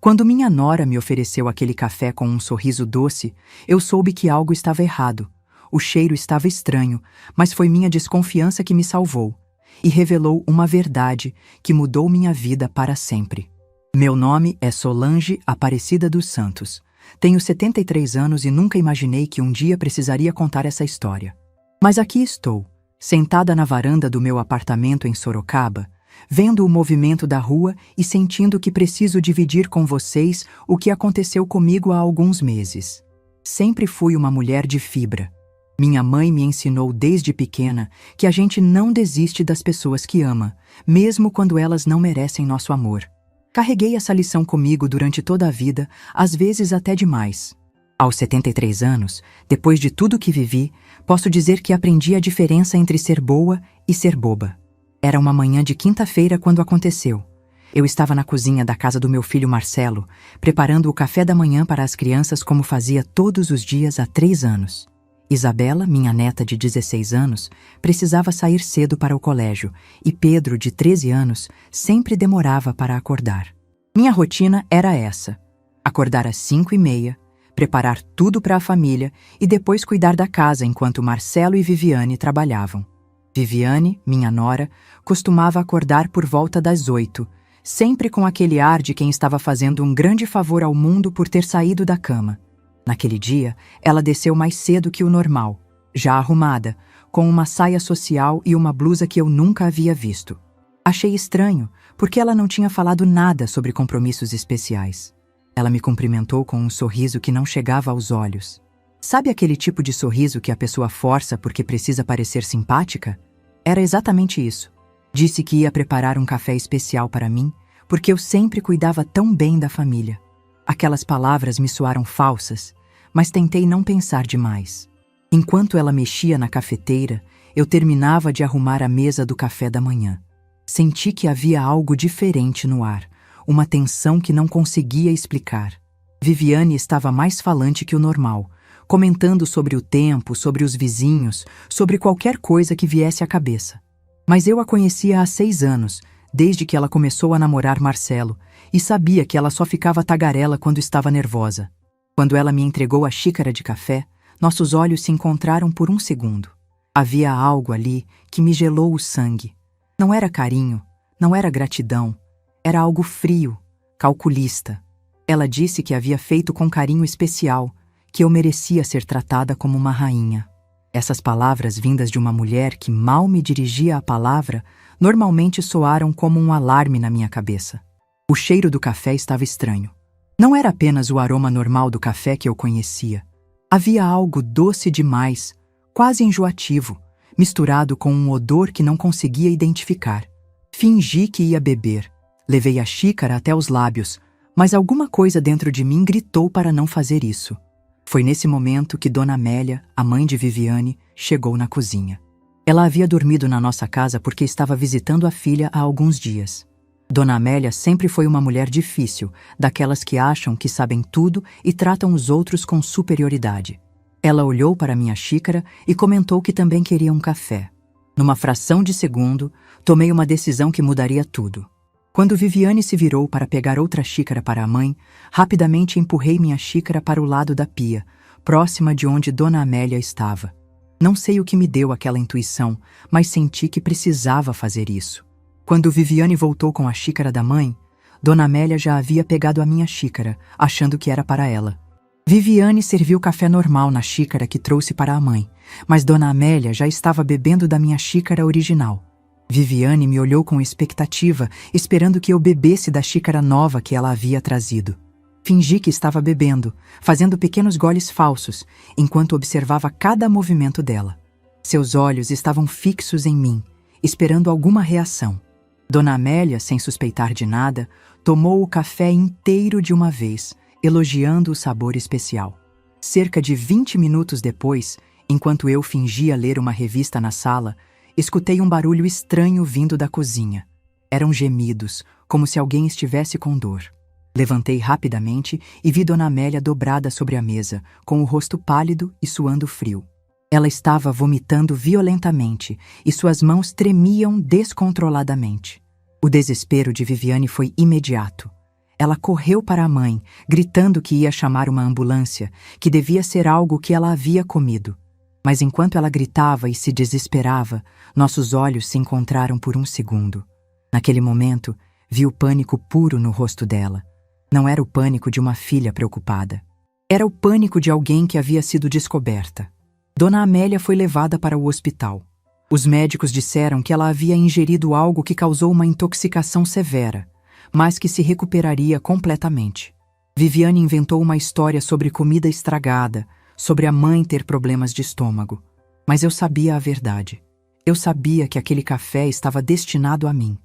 Quando minha nora me ofereceu aquele café com um sorriso doce, eu soube que algo estava errado. O cheiro estava estranho, mas foi minha desconfiança que me salvou e revelou uma verdade que mudou minha vida para sempre. Meu nome é Solange Aparecida dos Santos. Tenho 73 anos e nunca imaginei que um dia precisaria contar essa história. Mas aqui estou, sentada na varanda do meu apartamento em Sorocaba, vendo o movimento da rua e sentindo que preciso dividir com vocês o que aconteceu comigo há alguns meses. Sempre fui uma mulher de fibra. Minha mãe me ensinou desde pequena que a gente não desiste das pessoas que ama, mesmo quando elas não merecem nosso amor. Carreguei essa lição comigo durante toda a vida, às vezes até demais. Aos 73 anos, depois de tudo que vivi, posso dizer que aprendi a diferença entre ser boa e ser boba. Era uma manhã de quinta-feira quando aconteceu. Eu estava na cozinha da casa do meu filho Marcelo, preparando o café da manhã para as crianças como fazia todos os dias há 3 anos. Isabela, minha neta de 16 anos, precisava sair cedo para o colégio e Pedro, de 13 anos, sempre demorava para acordar. Minha rotina era essa: acordar às 5h30, preparar tudo para a família e depois cuidar da casa enquanto Marcelo e Viviane trabalhavam. Viviane, minha nora, costumava acordar por volta das 8, sempre com aquele ar de quem estava fazendo um grande favor ao mundo por ter saído da cama. Naquele dia, ela desceu mais cedo que o normal, já arrumada, com uma saia social e uma blusa que eu nunca havia visto. Achei estranho, porque ela não tinha falado nada sobre compromissos especiais. Ela me cumprimentou com um sorriso que não chegava aos olhos. Sabe aquele tipo de sorriso que a pessoa força porque precisa parecer simpática? Era exatamente isso. Disse que ia preparar um café especial para mim, porque eu sempre cuidava tão bem da família. Aquelas palavras me soaram falsas, mas tentei não pensar demais. Enquanto ela mexia na cafeteira, eu terminava de arrumar a mesa do café da manhã. Senti que havia algo diferente no ar, uma tensão que não conseguia explicar. Viviane estava mais falante que o normal, comentando sobre o tempo, sobre os vizinhos, sobre qualquer coisa que viesse à cabeça. Mas eu a conhecia há 6 anos, desde que ela começou a namorar Marcelo, e sabia que ela só ficava tagarela quando estava nervosa. Quando ela me entregou a xícara de café, nossos olhos se encontraram por um segundo. Havia algo ali que me gelou o sangue. Não era carinho, não era gratidão, era algo frio, calculista. Ela disse que havia feito com carinho especial, que eu merecia ser tratada como uma rainha. Essas palavras vindas de uma mulher que mal me dirigia a palavra, normalmente soaram como um alarme na minha cabeça. O cheiro do café estava estranho. Não era apenas o aroma normal do café que eu conhecia. Havia algo doce demais, quase enjoativo, misturado com um odor que não conseguia identificar. Fingi que ia beber. Levei a xícara até os lábios, mas alguma coisa dentro de mim gritou para não fazer isso. Foi nesse momento que Dona Amélia, a mãe de Viviane, chegou na cozinha. Ela havia dormido na nossa casa porque estava visitando a filha há alguns dias. Dona Amélia sempre foi uma mulher difícil, daquelas que acham que sabem tudo e tratam os outros com superioridade. Ela olhou para minha xícara e comentou que também queria um café. Numa fração de segundo, tomei uma decisão que mudaria tudo. Quando Viviane se virou para pegar outra xícara para a mãe, rapidamente empurrei minha xícara para o lado da pia, próxima de onde Dona Amélia estava. Não sei o que me deu aquela intuição, mas senti que precisava fazer isso. Quando Viviane voltou com a xícara da mãe, Dona Amélia já havia pegado a minha xícara, achando que era para ela. Viviane serviu café normal na xícara que trouxe para a mãe, mas Dona Amélia já estava bebendo da minha xícara original. Viviane me olhou com expectativa, esperando que eu bebesse da xícara nova que ela havia trazido. Fingi que estava bebendo, fazendo pequenos goles falsos, enquanto observava cada movimento dela. Seus olhos estavam fixos em mim, esperando alguma reação. Dona Amélia, sem suspeitar de nada, tomou o café inteiro de uma vez, elogiando o sabor especial. Cerca de 20 minutos depois, enquanto eu fingia ler uma revista na sala, escutei um barulho estranho vindo da cozinha. Eram gemidos, como se alguém estivesse com dor. Levantei rapidamente e vi Dona Amélia dobrada sobre a mesa, com o rosto pálido e suando frio. Ela estava vomitando violentamente e suas mãos tremiam descontroladamente. O desespero de Viviane foi imediato. Ela correu para a mãe, gritando que ia chamar uma ambulância, que devia ser algo que ela havia comido. Mas enquanto ela gritava e se desesperava, nossos olhos se encontraram por um segundo. Naquele momento, vi o pânico puro no rosto dela. Não era o pânico de uma filha preocupada. Era o pânico de alguém que havia sido descoberta. Dona Amélia foi levada para o hospital. Os médicos disseram que ela havia ingerido algo que causou uma intoxicação severa, mas que se recuperaria completamente. Viviane inventou uma história sobre comida estragada, sobre a mãe ter problemas de estômago. Mas eu sabia a verdade. Eu sabia que aquele café estava destinado a mim.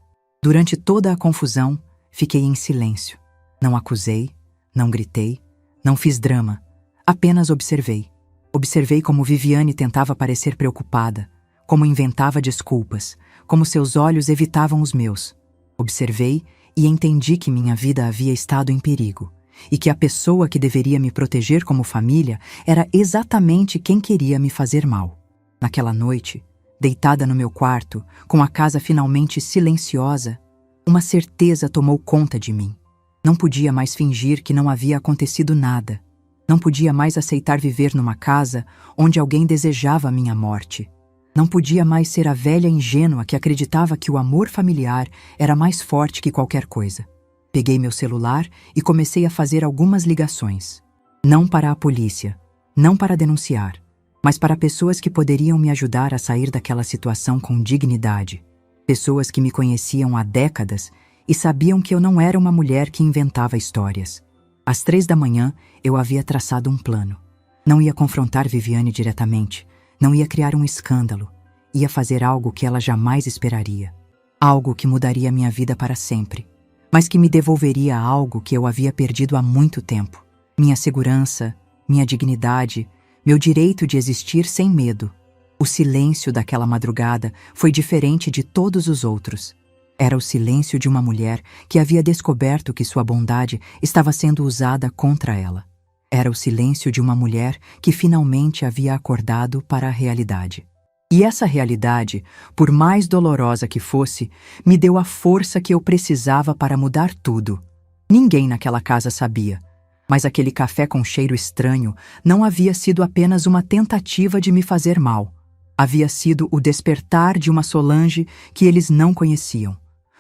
Durante toda a confusão, fiquei em silêncio. Não acusei, não gritei, não fiz drama. Apenas observei. Observei como Viviane tentava parecer preocupada, como inventava desculpas, como seus olhos evitavam os meus. Observei e entendi que minha vida havia estado em perigo, e que a pessoa que deveria me proteger como família era exatamente quem queria me fazer mal. Naquela noite, deitada no meu quarto, com a casa finalmente silenciosa, uma certeza tomou conta de mim. Não podia mais fingir que não havia acontecido nada. Não podia mais aceitar viver numa casa onde alguém desejava a minha morte. Não podia mais ser a velha ingênua que acreditava que o amor familiar era mais forte que qualquer coisa. Peguei meu celular e comecei a fazer algumas ligações. Não para a polícia, não para denunciar, mas para pessoas que poderiam me ajudar a sair daquela situação com dignidade. Pessoas que me conheciam há décadas e sabiam que eu não era uma mulher que inventava histórias. Às 3 da manhã, eu havia traçado um plano. Não ia confrontar Viviane diretamente, não ia criar um escândalo, ia fazer algo que ela jamais esperaria. Algo que mudaria minha vida para sempre, mas que me devolveria algo que eu havia perdido há muito tempo. Minha segurança, minha dignidade, meu direito de existir sem medo. O silêncio daquela madrugada foi diferente de todos os outros. Era o silêncio de uma mulher que havia descoberto que sua bondade estava sendo usada contra ela. Era o silêncio de uma mulher que finalmente havia acordado para a realidade. E essa realidade, por mais dolorosa que fosse, me deu a força que eu precisava para mudar tudo. Ninguém naquela casa sabia, mas aquele café com cheiro estranho não havia sido apenas uma tentativa de me fazer mal. Havia sido o despertar de uma Solange que eles não conheciam.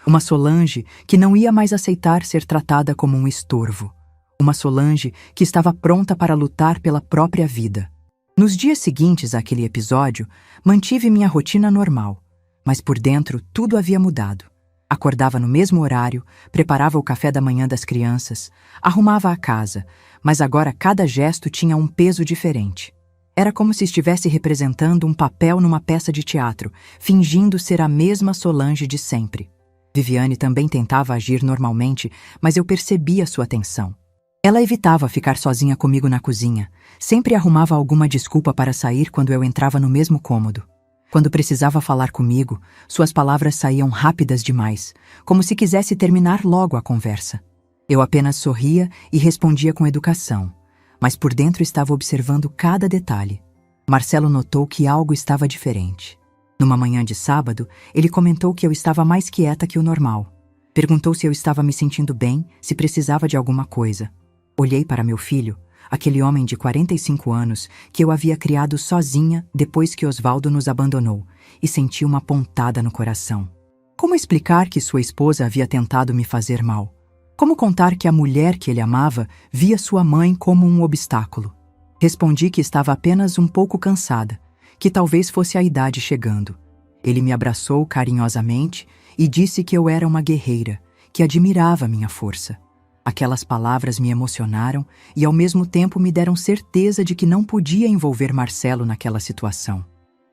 Uma Solange que não ia mais aceitar ser tratada como um estorvo. Uma Solange que estava pronta para lutar pela própria vida. Nos dias seguintes àquele episódio, mantive minha rotina normal, mas por dentro tudo havia mudado. Acordava no mesmo horário, preparava o café da manhã das crianças, arrumava a casa, mas agora cada gesto tinha um peso diferente. Era como se estivesse representando um papel numa peça de teatro, fingindo ser a mesma Solange de sempre. Viviane também tentava agir normalmente, mas eu percebia sua tensão. Ela evitava ficar sozinha comigo na cozinha, sempre arrumava alguma desculpa para sair quando eu entrava no mesmo cômodo. Quando precisava falar comigo, suas palavras saíam rápidas demais, como se quisesse terminar logo a conversa. Eu apenas sorria e respondia com educação, mas por dentro estava observando cada detalhe. Marcelo notou que algo estava diferente. Numa manhã de sábado, ele comentou que eu estava mais quieta que o normal. Perguntou se eu estava me sentindo bem, se precisava de alguma coisa. Olhei para meu filho, aquele homem de 45 anos que eu havia criado sozinha depois que Osvaldo nos abandonou, e senti uma pontada no coração. Como explicar que sua esposa havia tentado me fazer mal? Como contar que a mulher que ele amava via sua mãe como um obstáculo? Respondi que estava apenas um pouco cansada, que talvez fosse a idade chegando. Ele me abraçou carinhosamente e disse que eu era uma guerreira, que admirava minha força. Aquelas palavras me emocionaram e ao mesmo tempo me deram certeza de que não podia envolver Marcelo naquela situação.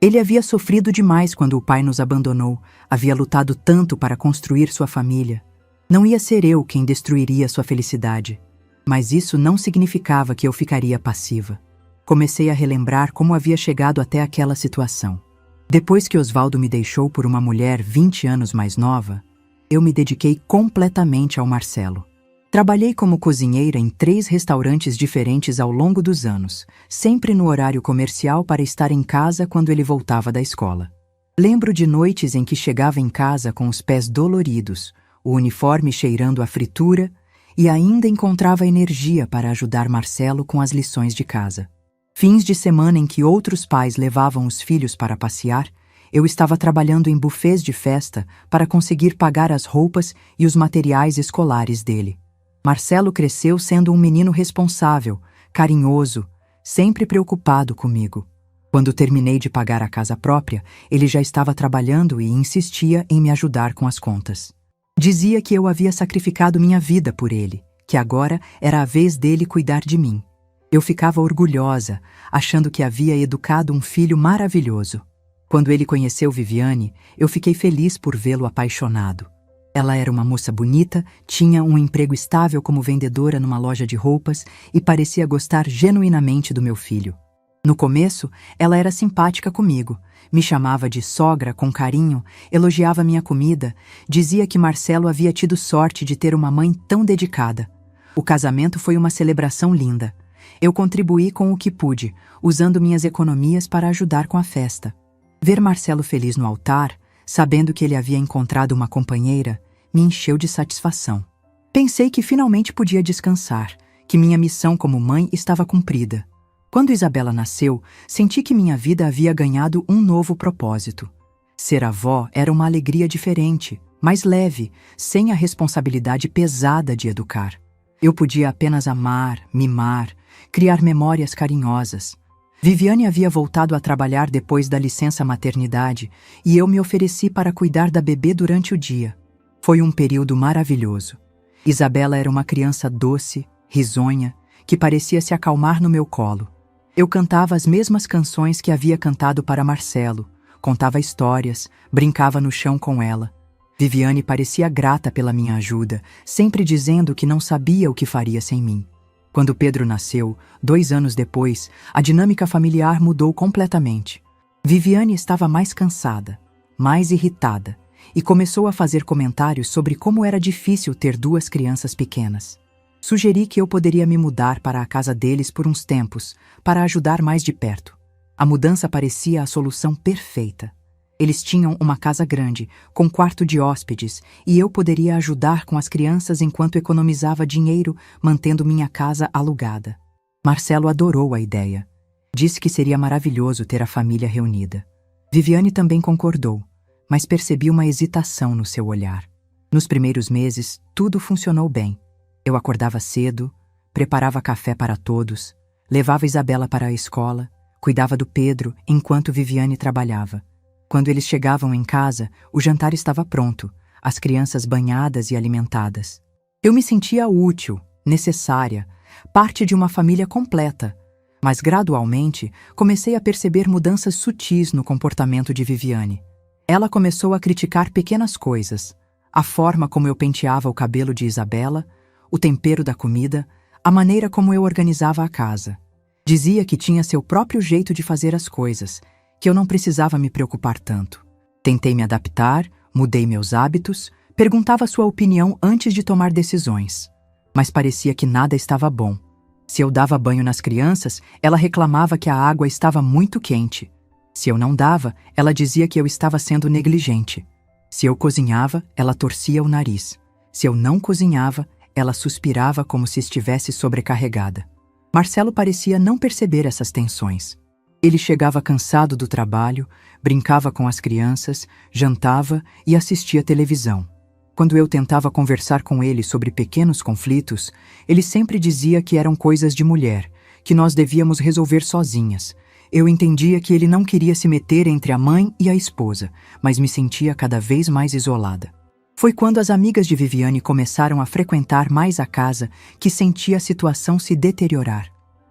Ele havia sofrido demais quando o pai nos abandonou, havia lutado tanto para construir sua família. Não ia ser eu quem destruiria sua felicidade, mas isso não significava que eu ficaria passiva. Comecei a relembrar como havia chegado até aquela situação. Depois que Osvaldo me deixou por uma mulher 20 anos mais nova, eu me dediquei completamente ao Marcelo. Trabalhei como cozinheira em 3 restaurantes diferentes ao longo dos anos, sempre no horário comercial para estar em casa quando ele voltava da escola. Lembro de noites em que chegava em casa com os pés doloridos, o uniforme cheirando a fritura e ainda encontrava energia para ajudar Marcelo com as lições de casa. Fins de semana em que outros pais levavam os filhos para passear, eu estava trabalhando em buffets de festa para conseguir pagar as roupas e os materiais escolares dele. Marcelo cresceu sendo um menino responsável, carinhoso, sempre preocupado comigo. Quando terminei de pagar a casa própria, ele já estava trabalhando e insistia em me ajudar com as contas. Dizia que eu havia sacrificado minha vida por ele, que agora era a vez dele cuidar de mim. Eu ficava orgulhosa, achando que havia educado um filho maravilhoso. Quando ele conheceu Viviane, eu fiquei feliz por vê-lo apaixonado. Ela era uma moça bonita, tinha um emprego estável como vendedora numa loja de roupas e parecia gostar genuinamente do meu filho. No começo, ela era simpática comigo, me chamava de sogra com carinho, elogiava minha comida, dizia que Marcelo havia tido sorte de ter uma mãe tão dedicada. O casamento foi uma celebração linda. Eu contribuí com o que pude, usando minhas economias para ajudar com a festa. Ver Marcelo feliz no altar, sabendo que ele havia encontrado uma companheira, me encheu de satisfação. Pensei que finalmente podia descansar, que minha missão como mãe estava cumprida. Quando Isabela nasceu, senti que minha vida havia ganhado um novo propósito. Ser avó era uma alegria diferente, mais leve, sem a responsabilidade pesada de educar. Eu podia apenas amar, mimar, criar memórias carinhosas. Viviane havia voltado a trabalhar depois da licença maternidade e eu me ofereci para cuidar da bebê durante o dia. Foi um período maravilhoso. Isabela era uma criança doce, risonha, que parecia se acalmar no meu colo. Eu cantava as mesmas canções que havia cantado para Marcelo, contava histórias, brincava no chão com ela. Viviane parecia grata pela minha ajuda, sempre dizendo que não sabia o que faria sem mim. Quando Pedro nasceu, 2 anos depois, a dinâmica familiar mudou completamente. Viviane estava mais cansada, mais irritada, e começou a fazer comentários sobre como era difícil ter 2 crianças pequenas. Sugeri que eu poderia me mudar para a casa deles por uns tempos, para ajudar mais de perto. A mudança parecia a solução perfeita. Eles tinham uma casa grande, com quarto de hóspedes, e eu poderia ajudar com as crianças enquanto economizava dinheiro, mantendo minha casa alugada. Marcelo adorou a ideia. Disse que seria maravilhoso ter a família reunida. Viviane também concordou, mas percebi uma hesitação no seu olhar. Nos primeiros meses, tudo funcionou bem. Eu acordava cedo, preparava café para todos, levava Isabela para a escola, cuidava do Pedro enquanto Viviane trabalhava. Quando eles chegavam em casa, o jantar estava pronto, as crianças banhadas e alimentadas. Eu me sentia útil, necessária, parte de uma família completa, mas gradualmente comecei a perceber mudanças sutis no comportamento de Viviane. Ela começou a criticar pequenas coisas, a forma como eu penteava o cabelo de Isabela, o tempero da comida, a maneira como eu organizava a casa. Dizia que tinha seu próprio jeito de fazer as coisas, que eu não precisava me preocupar tanto. Tentei me adaptar, mudei meus hábitos, perguntava sua opinião antes de tomar decisões. Mas parecia que nada estava bom. Se eu dava banho nas crianças, ela reclamava que a água estava muito quente. Se eu não dava, ela dizia que eu estava sendo negligente. Se eu cozinhava, ela torcia o nariz. Se eu não cozinhava, ela suspirava como se estivesse sobrecarregada. Marcelo parecia não perceber essas tensões. Ele chegava cansado do trabalho, brincava com as crianças, jantava e assistia televisão. Quando eu tentava conversar com ele sobre pequenos conflitos, ele sempre dizia que eram coisas de mulher, que nós devíamos resolver sozinhas. Eu entendia que ele não queria se meter entre a mãe e a esposa, mas me sentia cada vez mais isolada. Foi quando as amigas de Viviane começaram a frequentar mais a casa que senti a situação se deteriorar.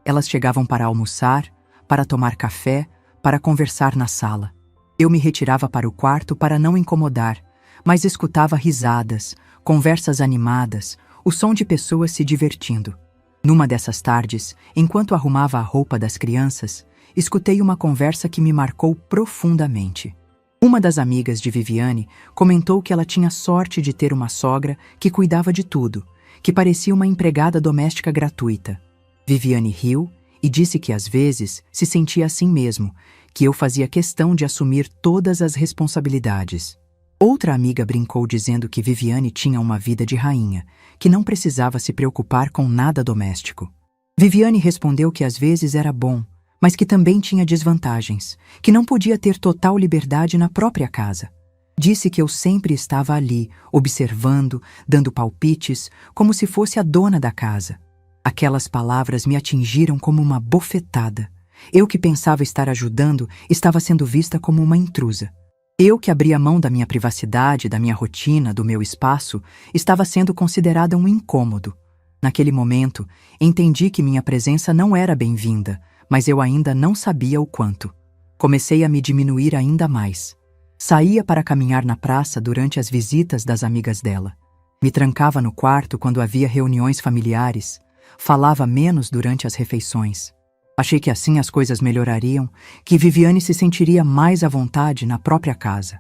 Elas chegavam para almoçar, para tomar café, para conversar na sala. Eu me retirava para o quarto para não incomodar, mas escutava risadas, conversas animadas, o som de pessoas se divertindo. Numa dessas tardes, enquanto arrumava a roupa das crianças, escutei uma conversa que me marcou profundamente. Uma das amigas de Viviane comentou que ela tinha sorte de ter uma sogra que cuidava de tudo, que parecia uma empregada doméstica gratuita. Viviane riu e disse que às vezes se sentia assim mesmo, que eu fazia questão de assumir todas as responsabilidades. Outra amiga brincou dizendo que Viviane tinha uma vida de rainha, que não precisava se preocupar com nada doméstico. Viviane respondeu que às vezes era bom, mas que também tinha desvantagens, que não podia ter total liberdade na própria casa. Disse que eu sempre estava ali, observando, dando palpites, como se fosse a dona da casa. Aquelas palavras me atingiram como uma bofetada. Eu que pensava estar ajudando, estava sendo vista como uma intrusa. Eu que abria mão da minha privacidade, da minha rotina, do meu espaço, estava sendo considerada um incômodo. Naquele momento, entendi que minha presença não era bem-vinda, mas eu ainda não sabia o quanto. Comecei a me diminuir ainda mais. Saía para caminhar na praça durante as visitas das amigas dela. Me trancava no quarto quando havia reuniões familiares. Falava menos durante as refeições. Achei que assim as coisas melhorariam, que Viviane se sentiria mais à vontade na própria casa.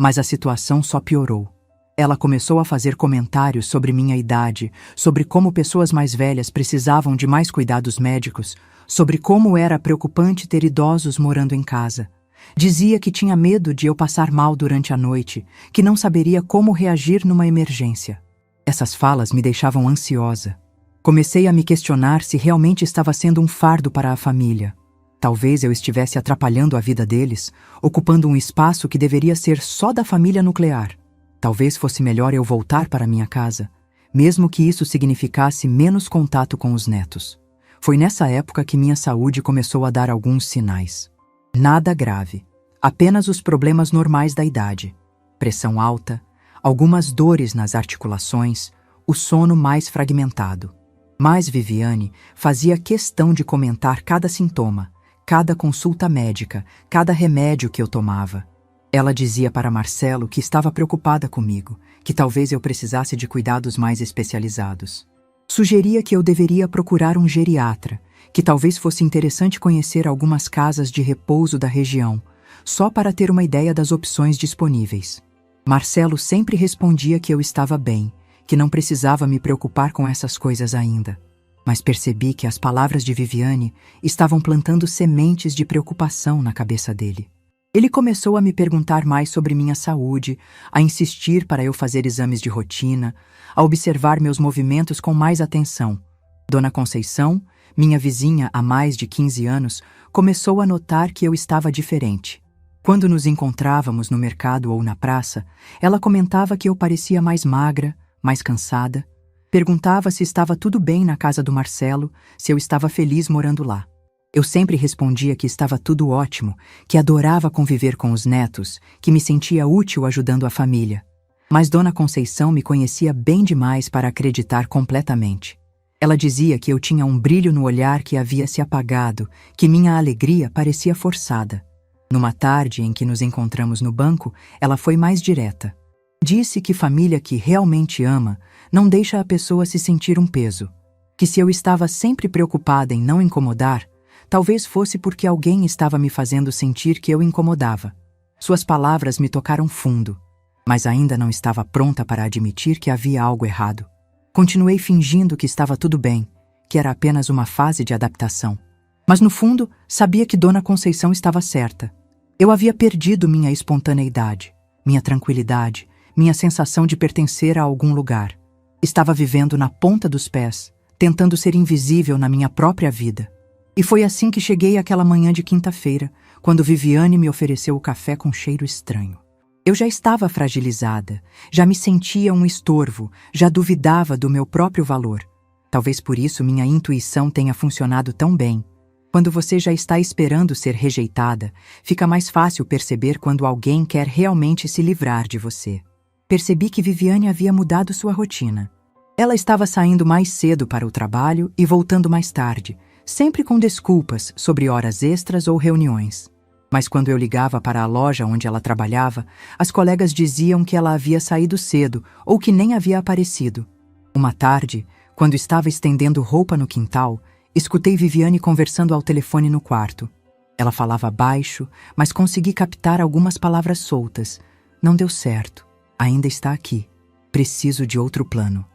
Mas a situação só piorou. Ela começou a fazer comentários sobre minha idade, sobre como pessoas mais velhas precisavam de mais cuidados médicos, sobre como era preocupante ter idosos morando em casa. Dizia que tinha medo de eu passar mal durante a noite, que não saberia como reagir numa emergência. Essas falas me deixavam ansiosa. Comecei a me questionar se realmente estava sendo um fardo para a família. Talvez eu estivesse atrapalhando a vida deles, ocupando um espaço que deveria ser só da família nuclear. Talvez fosse melhor eu voltar para minha casa, mesmo que isso significasse menos contato com os netos. Foi nessa época que minha saúde começou a dar alguns sinais. Nada grave, apenas os problemas normais da idade. Pressão alta, algumas dores nas articulações, o sono mais fragmentado. Mas Viviane fazia questão de comentar cada sintoma, cada consulta médica, cada remédio que eu tomava. Ela dizia para Marcelo que estava preocupada comigo, que talvez eu precisasse de cuidados mais especializados. Sugeria que eu deveria procurar um geriatra, que talvez fosse interessante conhecer algumas casas de repouso da região, só para ter uma ideia das opções disponíveis. Marcelo sempre respondia que eu estava bem, que não precisava me preocupar com essas coisas ainda. Mas percebi que as palavras de Viviane estavam plantando sementes de preocupação na cabeça dele. Ele começou a me perguntar mais sobre minha saúde, a insistir para eu fazer exames de rotina, a observar meus movimentos com mais atenção. Dona Conceição, minha vizinha há mais de 15 anos, começou a notar que eu estava diferente. Quando nos encontrávamos no mercado ou na praça, ela comentava que eu parecia mais magra, mais cansada. Perguntava se estava tudo bem na casa do Marcelo, se eu estava feliz morando lá. Eu sempre respondia que estava tudo ótimo, que adorava conviver com os netos, que me sentia útil ajudando a família. Mas Dona Conceição me conhecia bem demais para acreditar completamente. Ela dizia que eu tinha um brilho no olhar que havia se apagado, que minha alegria parecia forçada. Numa tarde em que nos encontramos no banco, ela foi mais direta. Disse que família que realmente ama não deixa a pessoa se sentir um peso. Que se eu estava sempre preocupada em não incomodar, talvez fosse porque alguém estava me fazendo sentir que eu incomodava. Suas palavras me tocaram fundo, mas ainda não estava pronta para admitir que havia algo errado. Continuei fingindo que estava tudo bem, que era apenas uma fase de adaptação. Mas no fundo, sabia que Dona Conceição estava certa. Eu havia perdido minha espontaneidade, minha tranquilidade, minha sensação de pertencer a algum lugar. Estava vivendo na ponta dos pés, tentando ser invisível na minha própria vida. E foi assim que cheguei àquela manhã de quinta-feira, quando Viviane me ofereceu o café com cheiro estranho. Eu já estava fragilizada, já me sentia um estorvo, já duvidava do meu próprio valor. Talvez por isso minha intuição tenha funcionado tão bem. Quando você já está esperando ser rejeitada, fica mais fácil perceber quando alguém quer realmente se livrar de você. Percebi que Viviane havia mudado sua rotina. Ela estava saindo mais cedo para o trabalho e voltando mais tarde, sempre com desculpas sobre horas extras ou reuniões. Mas quando eu ligava para a loja onde ela trabalhava, as colegas diziam que ela havia saído cedo ou que nem havia aparecido. Uma tarde, quando estava estendendo roupa no quintal, escutei Viviane conversando ao telefone no quarto. Ela falava baixo, mas consegui captar algumas palavras soltas. Não deu certo. Ainda está aqui. Preciso de outro plano.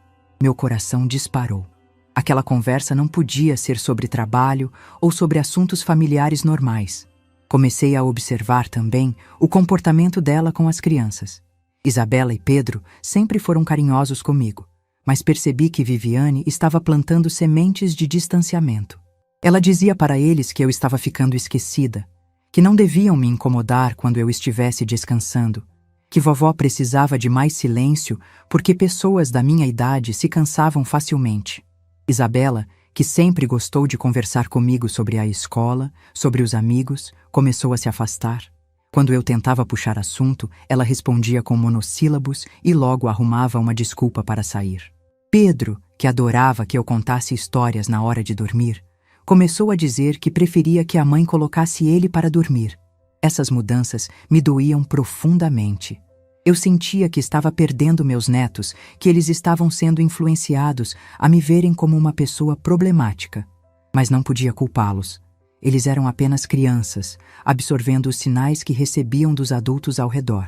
Meu coração disparou. Aquela conversa não podia ser sobre trabalho ou sobre assuntos familiares normais. Comecei a observar também o comportamento dela com as crianças. Isabela e Pedro sempre foram carinhosos comigo, mas percebi que Viviane estava plantando sementes de distanciamento. Ela dizia para eles que eu estava ficando esquecida, que não deviam me incomodar quando eu estivesse descansando, que vovó precisava de mais silêncio porque pessoas da minha idade se cansavam facilmente. Isabela, que sempre gostou de conversar comigo sobre a escola, sobre os amigos, começou a se afastar. Quando eu tentava puxar assunto, ela respondia com monossílabos e logo arrumava uma desculpa para sair. Pedro, que adorava que eu contasse histórias na hora de dormir, começou a dizer que preferia que a mãe colocasse ele para dormir. Essas mudanças me doíam profundamente. Eu sentia que estava perdendo meus netos, que eles estavam sendo influenciados a me verem como uma pessoa problemática. Mas não podia culpá-los. Eles eram apenas crianças, absorvendo os sinais que recebiam dos adultos ao redor.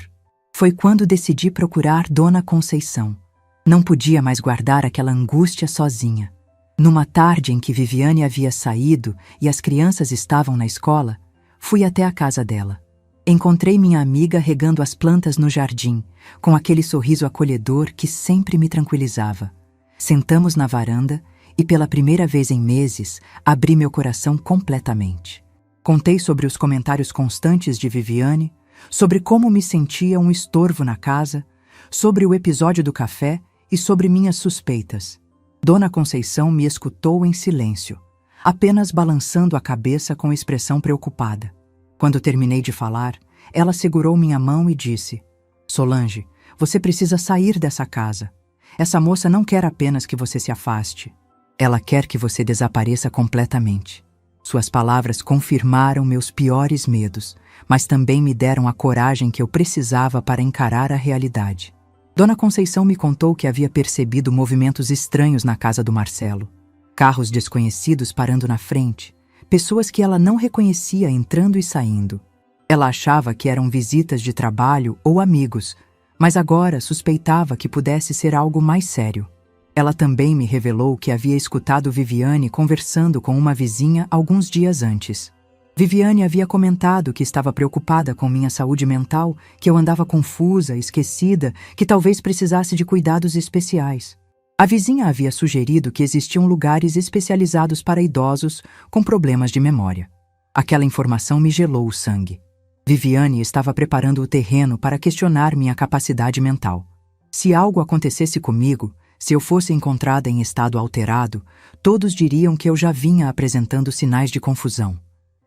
Foi quando decidi procurar Dona Conceição. Não podia mais guardar aquela angústia sozinha. Numa tarde em que Viviane havia saído e as crianças estavam na escola, fui até a casa dela. Encontrei minha amiga regando as plantas no jardim, com aquele sorriso acolhedor que sempre me tranquilizava. Sentamos na varanda e, pela primeira vez em meses, abri meu coração completamente. Contei sobre os comentários constantes de Viviane, sobre como me sentia um estorvo na casa, sobre o episódio do café e sobre minhas suspeitas. Dona Conceição me escutou em silêncio, apenas balançando a cabeça com expressão preocupada. Quando terminei de falar, ela segurou minha mão e disse: Solange, você precisa sair dessa casa. Essa moça não quer apenas que você se afaste. Ela quer que você desapareça completamente. Suas palavras confirmaram meus piores medos, mas também me deram a coragem que eu precisava para encarar a realidade. Dona Conceição me contou que havia percebido movimentos estranhos na casa do Marcelo. Carros desconhecidos parando na frente, pessoas que ela não reconhecia entrando e saindo. Ela achava que eram visitas de trabalho ou amigos, mas agora suspeitava que pudesse ser algo mais sério. Ela também me revelou que havia escutado Viviane conversando com uma vizinha alguns dias antes. Viviane havia comentado que estava preocupada com minha saúde mental, que eu andava confusa, esquecida, que talvez precisasse de cuidados especiais. A vizinha havia sugerido que existiam lugares especializados para idosos com problemas de memória. Aquela informação me gelou o sangue. Viviane estava preparando o terreno para questionar minha capacidade mental. Se algo acontecesse comigo, se eu fosse encontrada em estado alterado, todos diriam que eu já vinha apresentando sinais de confusão.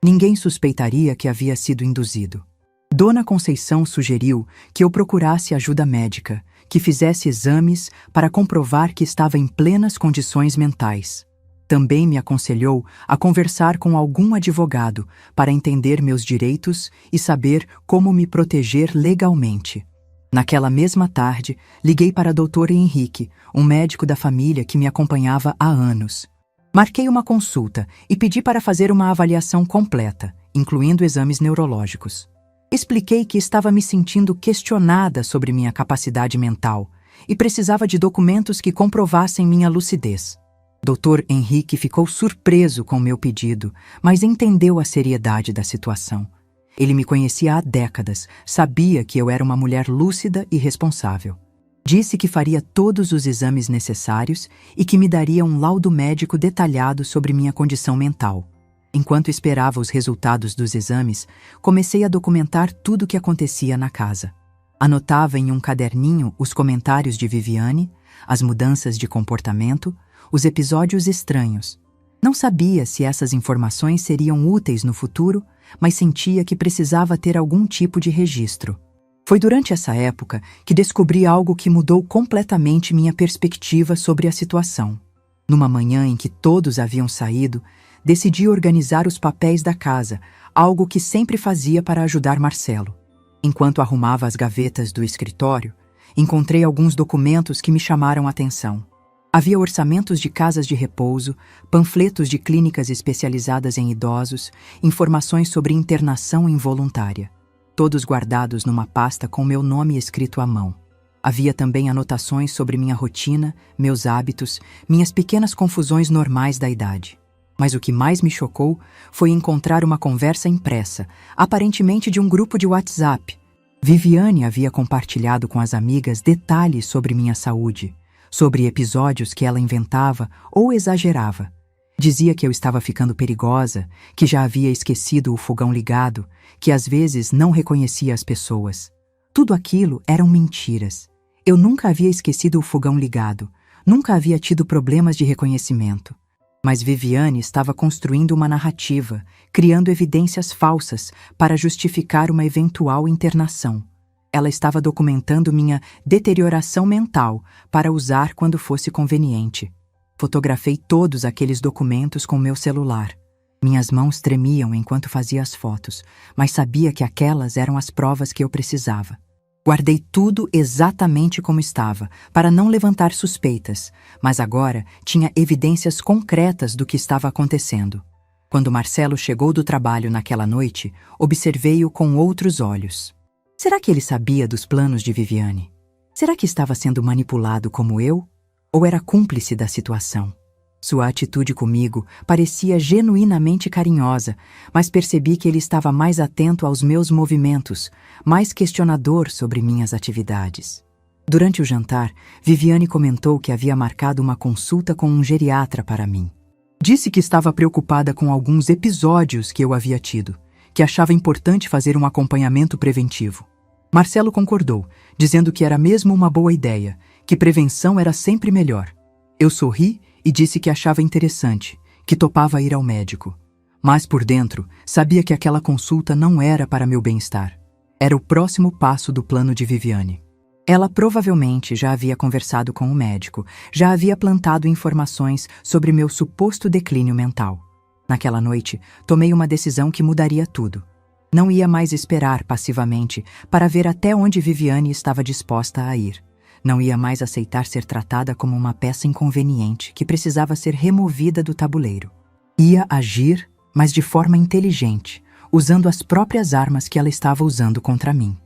Ninguém suspeitaria que havia sido induzido. Dona Conceição sugeriu que eu procurasse ajuda médica, que fizesse exames para comprovar que estava em plenas condições mentais. Também me aconselhou a conversar com algum advogado para entender meus direitos e saber como me proteger legalmente. Naquela mesma tarde, liguei para Dr. Henrique, um médico da família que me acompanhava há anos. Marquei uma consulta e pedi para fazer uma avaliação completa, incluindo exames neurológicos. Expliquei que estava me sentindo questionada sobre minha capacidade mental e precisava de documentos que comprovassem minha lucidez. Dr. Henrique ficou surpreso com meu pedido, mas entendeu a seriedade da situação. Ele me conhecia há décadas, sabia que eu era uma mulher lúcida e responsável. Disse que faria todos os exames necessários e que me daria um laudo médico detalhado sobre minha condição mental. Enquanto esperava os resultados dos exames, comecei a documentar tudo o que acontecia na casa. Anotava em um caderninho os comentários de Viviane, as mudanças de comportamento, os episódios estranhos. Não sabia se essas informações seriam úteis no futuro, mas sentia que precisava ter algum tipo de registro. Foi durante essa época que descobri algo que mudou completamente minha perspectiva sobre a situação. Numa manhã em que todos haviam saído, decidi organizar os papéis da casa, algo que sempre fazia para ajudar Marcelo. Enquanto arrumava as gavetas do escritório, encontrei alguns documentos que me chamaram a atenção. Havia orçamentos de casas de repouso, panfletos de clínicas especializadas em idosos, informações sobre internação involuntária. Todos guardados numa pasta com meu nome escrito à mão. Havia também anotações sobre minha rotina, meus hábitos, minhas pequenas confusões normais da idade. Mas o que mais me chocou foi encontrar uma conversa impressa, aparentemente de um grupo de WhatsApp. Viviane havia compartilhado com as amigas detalhes sobre minha saúde, sobre episódios que ela inventava ou exagerava. Dizia que eu estava ficando perigosa, que já havia esquecido o fogão ligado, que às vezes não reconhecia as pessoas. Tudo aquilo eram mentiras. Eu nunca havia esquecido o fogão ligado, nunca havia tido problemas de reconhecimento. Mas Viviane estava construindo uma narrativa, criando evidências falsas para justificar uma eventual internação. Ela estava documentando minha deterioração mental para usar quando fosse conveniente. Fotografei todos aqueles documentos com meu celular. Minhas mãos tremiam enquanto fazia as fotos, mas sabia que aquelas eram as provas que eu precisava. Guardei tudo exatamente como estava, para não levantar suspeitas, mas agora tinha evidências concretas do que estava acontecendo. Quando Marcelo chegou do trabalho naquela noite, observei-o com outros olhos. Será que ele sabia dos planos de Viviane? Será que estava sendo manipulado como eu? Ou era cúmplice da situação? Sua atitude comigo parecia genuinamente carinhosa, mas percebi que ele estava mais atento aos meus movimentos, mais questionador sobre minhas atividades. Durante o jantar, Viviane comentou que havia marcado uma consulta com um geriatra para mim. Disse que estava preocupada com alguns episódios que eu havia tido, que achava importante fazer um acompanhamento preventivo. Marcelo concordou, dizendo que era mesmo uma boa ideia, que prevenção era sempre melhor. Eu sorri e disse que achava interessante, que topava ir ao médico. Mas por dentro, sabia que aquela consulta não era para meu bem-estar. Era o próximo passo do plano de Viviane. Ela provavelmente já havia conversado com o médico, já havia plantado informações sobre meu suposto declínio mental. Naquela noite, tomei uma decisão que mudaria tudo. Não ia mais esperar passivamente para ver até onde Viviane estava disposta a ir. Não ia mais aceitar ser tratada como uma peça inconveniente que precisava ser removida do tabuleiro. Ia agir, mas de forma inteligente, usando as próprias armas que ela estava usando contra mim.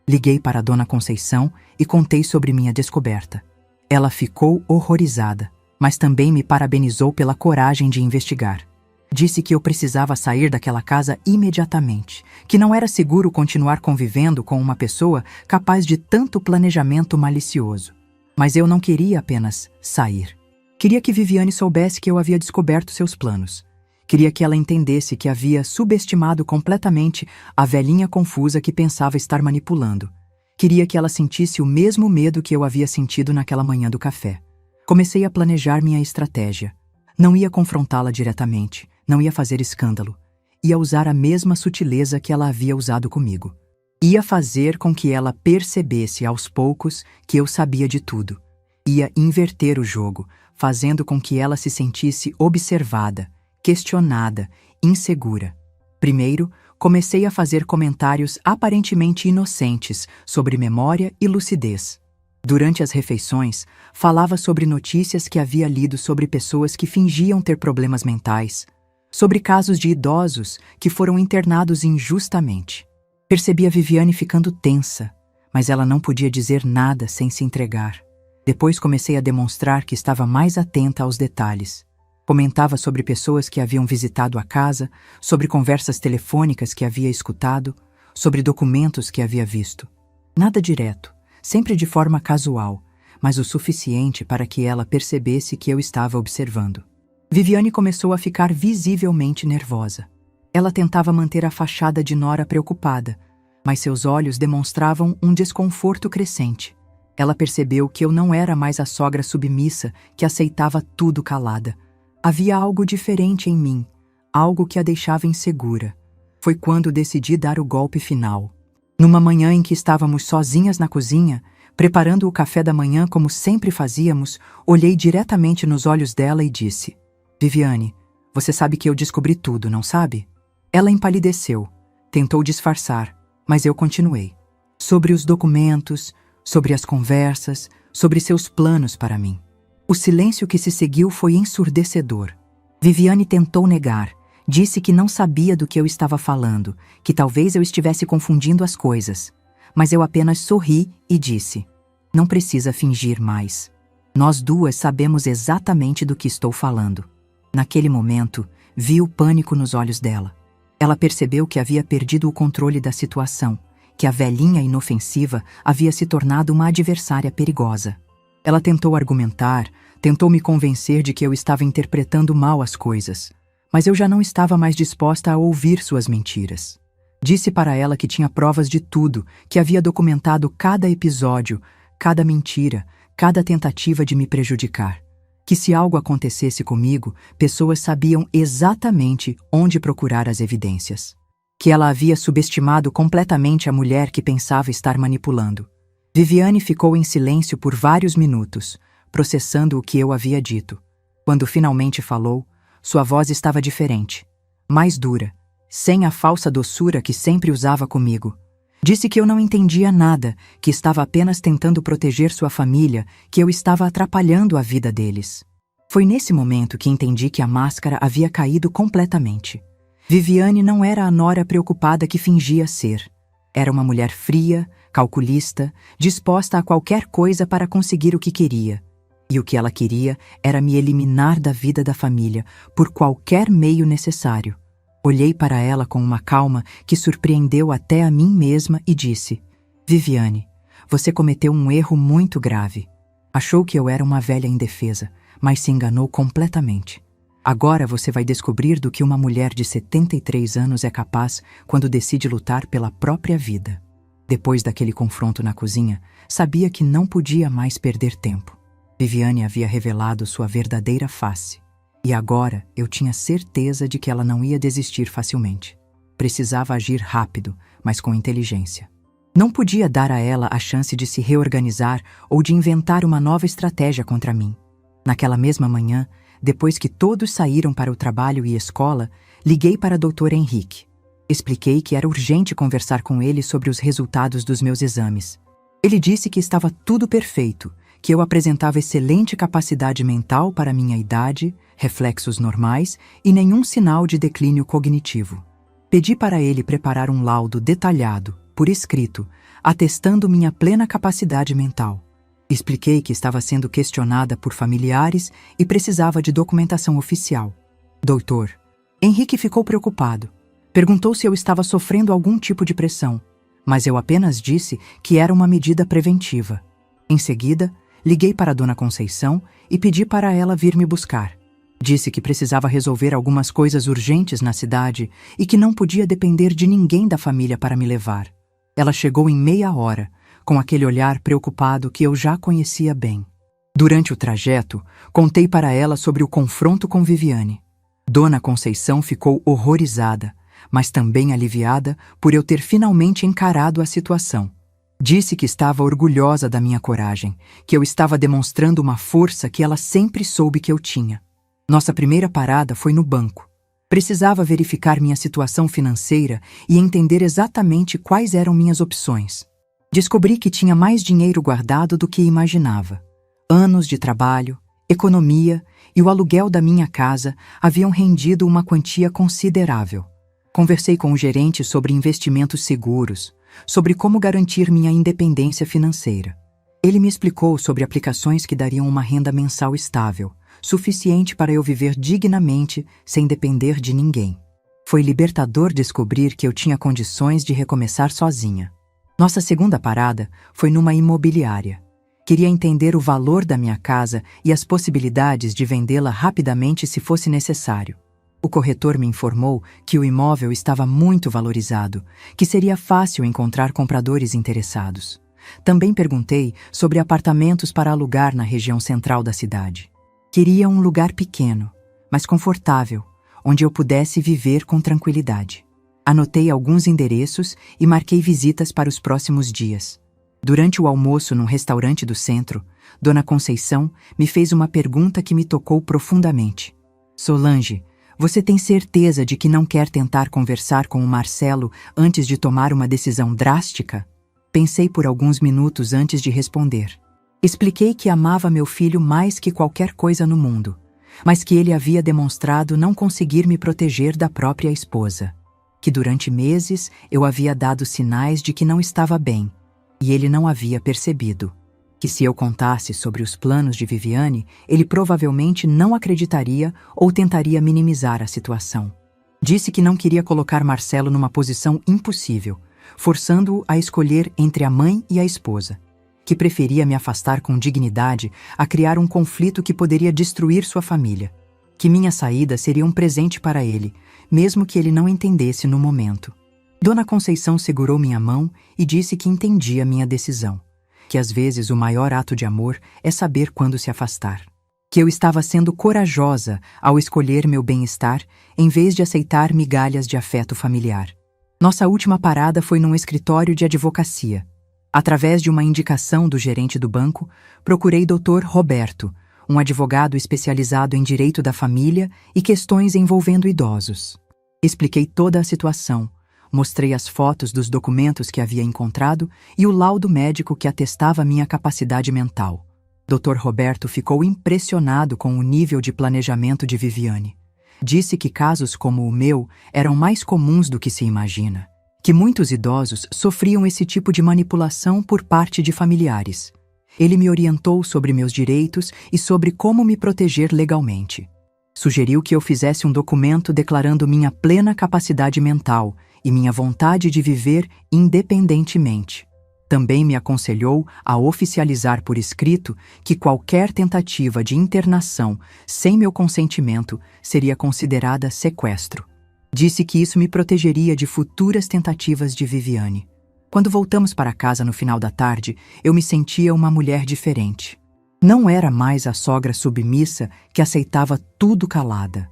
Liguei para a Dona Conceição e contei sobre minha descoberta. Ela ficou horrorizada, mas também me parabenizou pela coragem de investigar. Disse que eu precisava sair daquela casa imediatamente, que não era seguro continuar convivendo com uma pessoa capaz de tanto planejamento malicioso. Mas eu não queria apenas sair. Queria que Viviane soubesse que eu havia descoberto seus planos. Queria que ela entendesse que havia subestimado completamente a velhinha confusa que pensava estar manipulando. Queria que ela sentisse o mesmo medo que eu havia sentido naquela manhã do café. Comecei a planejar minha estratégia. Não ia confrontá-la diretamente, não ia fazer escândalo. Ia usar a mesma sutileza que ela havia usado comigo. Ia fazer com que ela percebesse aos poucos que eu sabia de tudo. Ia inverter o jogo, fazendo com que ela se sentisse observada, questionada, insegura. Primeiro, comecei a fazer comentários aparentemente inocentes sobre memória e lucidez. Durante as refeições, falava sobre notícias que havia lido sobre pessoas que fingiam ter problemas mentais, sobre casos de idosos que foram internados injustamente. Percebi a Viviane ficando tensa, mas ela não podia dizer nada sem se entregar. Depois comecei a demonstrar que estava mais atenta aos detalhes. Comentava sobre pessoas que haviam visitado a casa, sobre conversas telefônicas que havia escutado, sobre documentos que havia visto. Nada direto, sempre de forma casual, mas o suficiente para que ela percebesse que eu estava observando. Viviane começou a ficar visivelmente nervosa. Ela tentava manter a fachada de nora preocupada, mas seus olhos demonstravam um desconforto crescente. Ela percebeu que eu não era mais a sogra submissa que aceitava tudo calada. Havia algo diferente em mim, algo que a deixava insegura. Foi quando decidi dar o golpe final. Numa manhã em que estávamos sozinhas na cozinha, preparando o café da manhã como sempre fazíamos, olhei diretamente nos olhos dela e disse: Viviane, você sabe que eu descobri tudo, não sabe? Ela empalideceu, tentou disfarçar, mas eu continuei. Sobre os documentos, sobre as conversas, sobre seus planos para mim. O silêncio que se seguiu foi ensurdecedor. Viviane tentou negar, disse que não sabia do que eu estava falando, que talvez eu estivesse confundindo as coisas. Mas eu apenas sorri e disse: não precisa fingir mais. Nós duas sabemos exatamente do que estou falando. Naquele momento, vi o pânico nos olhos dela. Ela percebeu que havia perdido o controle da situação que a velhinha inofensiva havia se tornado uma adversária perigosa. Ela tentou argumentar, tentou me convencer de que eu estava interpretando mal as coisas, mas eu já não estava mais disposta a ouvir suas mentiras. Disse para ela que tinha provas de tudo, que havia documentado cada episódio, cada mentira, cada tentativa de me prejudicar. Que se algo acontecesse comigo, pessoas sabiam exatamente onde procurar as evidências. Que ela havia subestimado completamente a mulher que pensava estar manipulando. Viviane ficou em silêncio por vários minutos, processando o que eu havia dito. Quando finalmente falou, sua voz estava diferente, mais dura, sem a falsa doçura que sempre usava comigo. Disse que eu não entendia nada, que estava apenas tentando proteger sua família, que eu estava atrapalhando a vida deles. Foi nesse momento que entendi que a máscara havia caído completamente. Viviane não era a nora preocupada que fingia ser. Era uma mulher fria, calculista, disposta a qualquer coisa para conseguir o que queria. E o que ela queria era me eliminar da vida da família, por qualquer meio necessário. Olhei para ela com uma calma que surpreendeu até a mim mesma e disse: Viviane, você cometeu um erro muito grave. Achou que eu era uma velha indefesa, mas se enganou completamente. Agora você vai descobrir do que uma mulher de 73 anos é capaz quando decide lutar pela própria vida. Depois daquele confronto na cozinha, sabia que não podia mais perder tempo. Viviane havia revelado sua verdadeira face. E agora eu tinha certeza de que ela não ia desistir facilmente. Precisava agir rápido, mas com inteligência. Não podia dar a ela a chance de se reorganizar ou de inventar uma nova estratégia contra mim. Naquela mesma manhã, depois que todos saíram para o trabalho e escola, liguei para o Dr. Henrique. Expliquei que era urgente conversar com ele sobre os resultados dos meus exames. Ele disse que estava tudo perfeito, que eu apresentava excelente capacidade mental para minha idade, reflexos normais e nenhum sinal de declínio cognitivo. Pedi para ele preparar um laudo detalhado, por escrito, atestando minha plena capacidade mental. Expliquei que estava sendo questionada por familiares e precisava de documentação oficial. Doutor, Henrique ficou preocupado. Perguntou se eu estava sofrendo algum tipo de pressão, mas eu apenas disse que era uma medida preventiva. Em seguida, liguei para a Dona Conceição e pedi para ela vir me buscar. Disse que precisava resolver algumas coisas urgentes na cidade e que não podia depender de ninguém da família para me levar. Ela chegou em meia hora, com aquele olhar preocupado que eu já conhecia bem. Durante o trajeto, contei para ela sobre o confronto com Viviane. Dona Conceição ficou horrorizada, mas também aliviada por eu ter finalmente encarado a situação. Disse que estava orgulhosa da minha coragem, que eu estava demonstrando uma força que ela sempre soube que eu tinha. Nossa primeira parada foi no banco. Precisava verificar minha situação financeira e entender exatamente quais eram minhas opções. Descobri que tinha mais dinheiro guardado do que imaginava. Anos de trabalho, economia e o aluguel da minha casa haviam rendido uma quantia considerável. Conversei com o gerente sobre investimentos seguros, sobre como garantir minha independência financeira. Ele me explicou sobre aplicações que dariam uma renda mensal estável, suficiente para eu viver dignamente sem depender de ninguém. Foi libertador descobrir que eu tinha condições de recomeçar sozinha. Nossa segunda parada foi numa imobiliária. Queria entender o valor da minha casa e as possibilidades de vendê-la rapidamente se fosse necessário. O corretor me informou que o imóvel estava muito valorizado, que seria fácil encontrar compradores interessados. Também perguntei sobre apartamentos para alugar na região central da cidade. Queria um lugar pequeno, mas confortável, onde eu pudesse viver com tranquilidade. Anotei alguns endereços e marquei visitas para os próximos dias. Durante o almoço num restaurante do centro, Dona Conceição me fez uma pergunta que me tocou profundamente. Solange, você tem certeza de que não quer tentar conversar com o Marcelo antes de tomar uma decisão drástica? Pensei por alguns minutos antes de responder. Expliquei que amava meu filho mais que qualquer coisa no mundo, mas que ele havia demonstrado não conseguir me proteger da própria esposa. Que durante meses eu havia dado sinais de que não estava bem, e ele não havia percebido. Que se eu contasse sobre os planos de Viviane, ele provavelmente não acreditaria ou tentaria minimizar a situação. Disse que não queria colocar Marcelo numa posição impossível, forçando-o a escolher entre a mãe e a esposa, que preferia me afastar com dignidade a criar um conflito que poderia destruir sua família, que minha saída seria um presente para ele, mesmo que ele não entendesse no momento. Dona Conceição segurou minha mão e disse que entendia minha decisão, que às vezes o maior ato de amor é saber quando se afastar, que eu estava sendo corajosa ao escolher meu bem-estar em vez de aceitar migalhas de afeto familiar. Nossa última parada foi num escritório de advocacia. Através de uma indicação do gerente do banco, procurei Dr. Roberto, um advogado especializado em direito da família e questões envolvendo idosos. Expliquei toda a situação, mostrei as fotos dos documentos que havia encontrado e o laudo médico que atestava minha capacidade mental. Dr. Roberto ficou impressionado com o nível de planejamento de Viviane. Disse que casos como o meu eram mais comuns do que se imagina, que muitos idosos sofriam esse tipo de manipulação por parte de familiares. Ele me orientou sobre meus direitos e sobre como me proteger legalmente. Sugeriu que eu fizesse um documento declarando minha plena capacidade mental e minha vontade de viver independentemente. Também me aconselhou a oficializar por escrito que qualquer tentativa de internação sem meu consentimento seria considerada sequestro. Disse que isso me protegeria de futuras tentativas de Viviane. Quando voltamos para casa no final da tarde, eu me sentia uma mulher diferente. Não era mais a sogra submissa que aceitava tudo calada.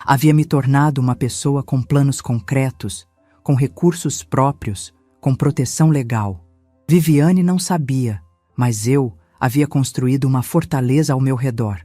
Havia me tornado uma pessoa com planos concretos, com recursos próprios, com proteção legal. Viviane não sabia, mas eu havia construído uma fortaleza ao meu redor.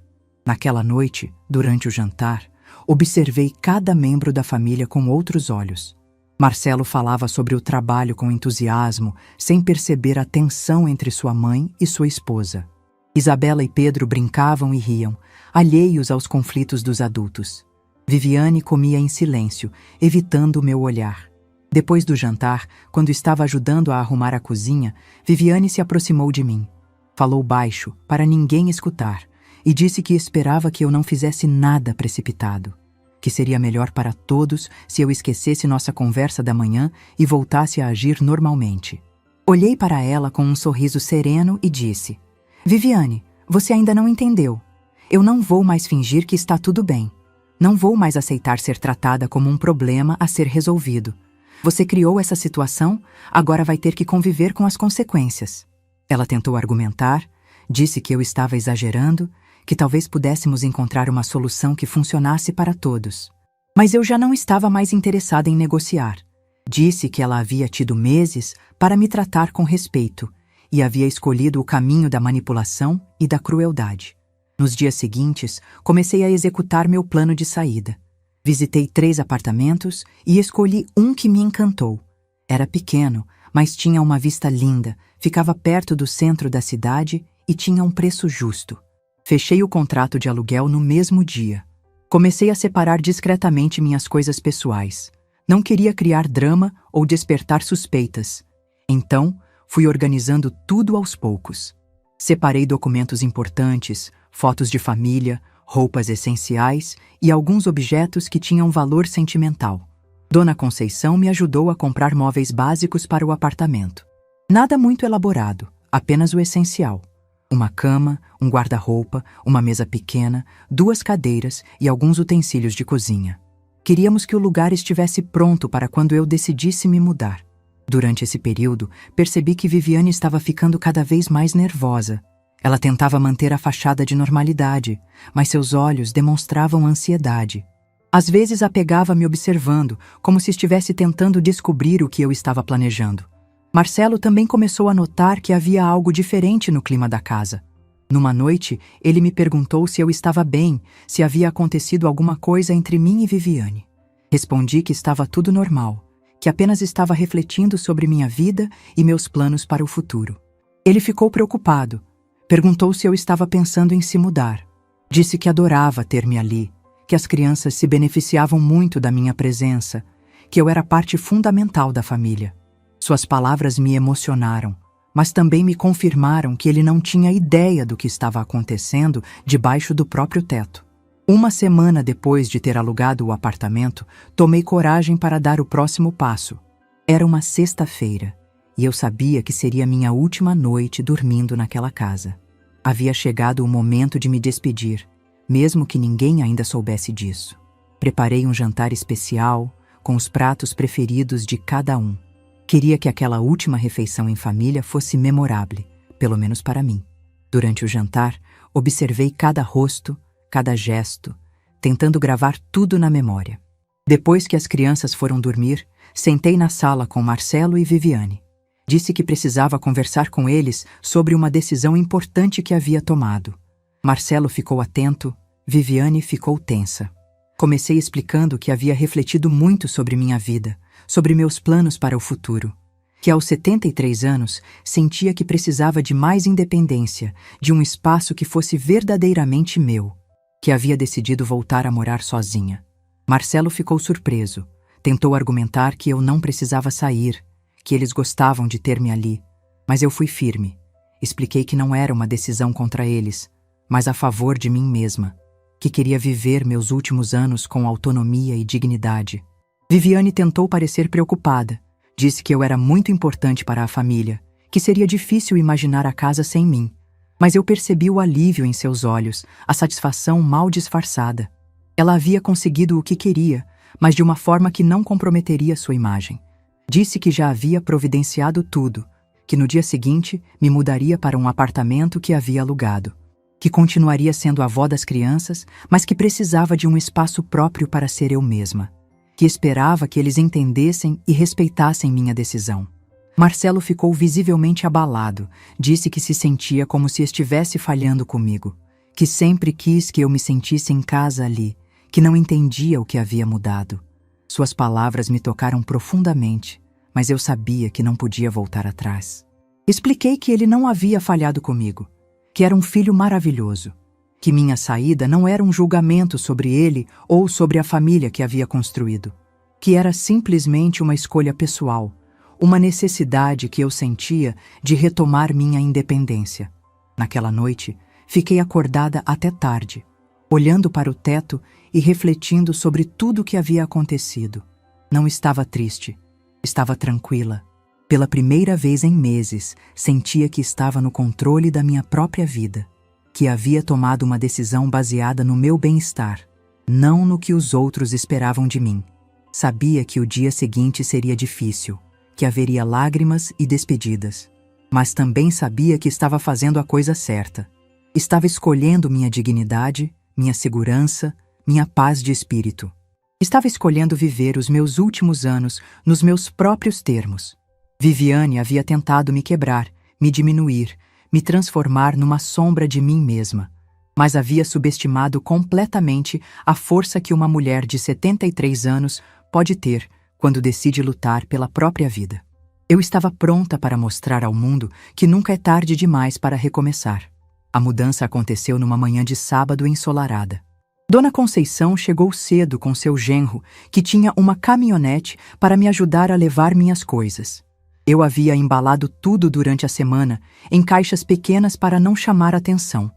Naquela noite, durante o jantar, observei cada membro da família com outros olhos. Marcelo falava sobre o trabalho com entusiasmo, sem perceber a tensão entre sua mãe e sua esposa. Isabela e Pedro brincavam e riam, alheios aos conflitos dos adultos. Viviane comia em silêncio, evitando o meu olhar. Depois do jantar, quando estava ajudando a arrumar a cozinha, Viviane se aproximou de mim. Falou baixo, para ninguém escutar, e disse que esperava que eu não fizesse nada precipitado, que seria melhor para todos se eu esquecesse nossa conversa da manhã e voltasse a agir normalmente. Olhei para ela com um sorriso sereno e disse: Viviane, você ainda não entendeu. Eu não vou mais fingir que está tudo bem. Não vou mais aceitar ser tratada como um problema a ser resolvido. Você criou essa situação, agora vai ter que conviver com as consequências. Ela tentou argumentar, disse que eu estava exagerando, que talvez pudéssemos encontrar uma solução que funcionasse para todos. Mas eu já não estava mais interessada em negociar. Disse que ela havia tido meses para me tratar com respeito e havia escolhido o caminho da manipulação e da crueldade. Nos dias seguintes, comecei a executar meu plano de saída. Visitei 3 apartamentos e escolhi um que me encantou. Era pequeno, mas tinha uma vista linda, ficava perto do centro da cidade e tinha um preço justo. Fechei o contrato de aluguel no mesmo dia. Comecei a separar discretamente minhas coisas pessoais. Não queria criar drama ou despertar suspeitas. Então, fui organizando tudo aos poucos. Separei documentos importantes, fotos de família, roupas essenciais e alguns objetos que tinham valor sentimental. Dona Conceição me ajudou a comprar móveis básicos para o apartamento. Nada muito elaborado, apenas o essencial. Uma cama, um guarda-roupa, uma mesa pequena, 2 cadeiras e alguns utensílios de cozinha. Queríamos que o lugar estivesse pronto para quando eu decidisse me mudar. Durante esse período, percebi que Viviane estava ficando cada vez mais nervosa. Ela tentava manter a fachada de normalidade, mas seus olhos demonstravam ansiedade. Às vezes a pegava me observando, como se estivesse tentando descobrir o que eu estava planejando. Marcelo também começou a notar que havia algo diferente no clima da casa. Numa noite, ele me perguntou se eu estava bem, se havia acontecido alguma coisa entre mim e Viviane. Respondi que estava tudo normal, que apenas estava refletindo sobre minha vida e meus planos para o futuro. Ele ficou preocupado. Perguntou se eu estava pensando em se mudar. Disse que adorava ter-me ali, que as crianças se beneficiavam muito da minha presença, que eu era parte fundamental da família. Suas palavras me emocionaram, mas também me confirmaram que ele não tinha ideia do que estava acontecendo debaixo do próprio teto. Uma semana depois de ter alugado o apartamento, tomei coragem para dar o próximo passo. Era uma sexta-feira, e eu sabia que seria minha última noite dormindo naquela casa. Havia chegado o momento de me despedir, mesmo que ninguém ainda soubesse disso. Preparei um jantar especial, com os pratos preferidos de cada um. Queria que aquela última refeição em família fosse memorável, pelo menos para mim. Durante o jantar, observei cada rosto, cada gesto, tentando gravar tudo na memória. Depois que as crianças foram dormir, sentei na sala com Marcelo e Viviane. Disse que precisava conversar com eles sobre uma decisão importante que havia tomado. Marcelo ficou atento, Viviane ficou tensa. Comecei explicando que havia refletido muito sobre minha vida, sobre meus planos para o futuro. Que aos 73 anos sentia que precisava de mais independência, de um espaço que fosse verdadeiramente meu. Que havia decidido voltar a morar sozinha. Marcelo ficou surpreso. Tentou argumentar que eu não precisava sair, que eles gostavam de ter-me ali. Mas eu fui firme. Expliquei que não era uma decisão contra eles, mas a favor de mim mesma. Que queria viver meus últimos anos com autonomia e dignidade. Viviane tentou parecer preocupada. Disse que eu era muito importante para a família, que seria difícil imaginar a casa sem mim. Mas eu percebi o alívio em seus olhos, a satisfação mal disfarçada. Ela havia conseguido o que queria, mas de uma forma que não comprometeria sua imagem. Disse que já havia providenciado tudo, que no dia seguinte me mudaria para um apartamento que havia alugado, que continuaria sendo a avó das crianças, mas que precisava de um espaço próprio para ser eu mesma, que esperava que eles entendessem e respeitassem minha decisão. Marcelo ficou visivelmente abalado, disse que se sentia como se estivesse falhando comigo, que sempre quis que eu me sentisse em casa ali, que não entendia o que havia mudado. Suas palavras me tocaram profundamente, mas eu sabia que não podia voltar atrás. Expliquei que ele não havia falhado comigo, que era um filho maravilhoso, que minha saída não era um julgamento sobre ele ou sobre a família que havia construído, que era simplesmente uma escolha pessoal, uma necessidade que eu sentia de retomar minha independência. Naquela noite, fiquei acordada até tarde, olhando para o teto e refletindo sobre tudo o que havia acontecido. Não estava triste, estava tranquila. Pela primeira vez em meses, sentia que estava no controle da minha própria vida, que havia tomado uma decisão baseada no meu bem-estar, não no que os outros esperavam de mim. Sabia que o dia seguinte seria difícil, que haveria lágrimas e despedidas, mas também sabia que estava fazendo a coisa certa. Estava escolhendo minha dignidade, minha segurança, minha paz de espírito. Estava escolhendo viver os meus últimos anos nos meus próprios termos. Viviane havia tentado me quebrar, me diminuir, me transformar numa sombra de mim mesma, mas havia subestimado completamente a força que uma mulher de 73 anos pode ter quando decide lutar pela própria vida. Eu estava pronta para mostrar ao mundo que nunca é tarde demais para recomeçar. A mudança aconteceu numa manhã de sábado ensolarada. Dona Conceição chegou cedo com seu genro, que tinha uma caminhonete para me ajudar a levar minhas coisas. Eu havia embalado tudo durante a semana, em caixas pequenas para não chamar atenção.